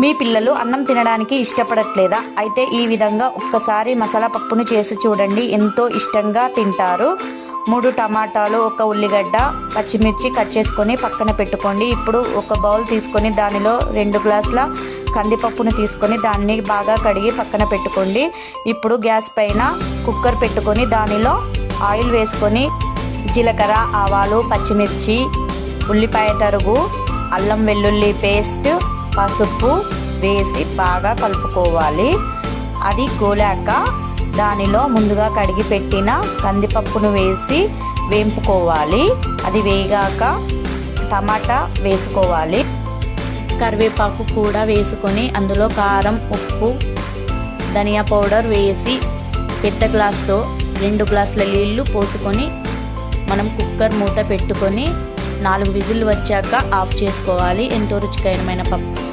మీ పిల్లలు అన్నం తినడానికి ఇష్టపడట్లేదా? అయితే ఈ విధంగా ఒక్కసారి మసాలా పప్పును చేసి చూడండి, ఎంతో ఇష్టంగా తింటారు. 3 టమాటాలు, 1 ఉల్లిగడ్డ, పచ్చిమిర్చి కట్ చేసుకొని పక్కన పెట్టుకోండి. ఇప్పుడు ఒక బౌల్ తీసుకొని దానిలో 2 గ్లాసుల కందిపప్పును తీసుకొని దాన్ని బాగా కడిగి పక్కన పెట్టుకోండి. ఇప్పుడు గ్యాస్ పైన కుక్కర్ పెట్టుకొని దానిలో ఆయిల్ వేసుకొని జీలకర్ర, ఆవాలు, పచ్చిమిర్చి, ఉల్లిపాయ తరుగు, అల్లం వెల్లుల్లి పేస్ట్, పసుపు వేసి బాగా కలుపుకోవాలి. అది గోలాక దానిలో ముందుగా కడిగి పెట్టిన కందిపప్పును వేసి వేంపుకోవాలి. అది వేగాక టమాటా వేసుకోవాలి. కరివేపాకు కూడా వేసుకొని అందులో కారం, ఉప్పు, ధనియా పౌడర్ వేసి పెద్ద గ్లాస్తో 2 గ్లాసుల నీళ్లు పోసుకొని మనం కుక్కర్ మూత పెట్టుకొని 4 విజిల్లు వచ్చాక ఆఫ్ చేసుకోవాలి. ఎంతో రుచికరమైన పప్పు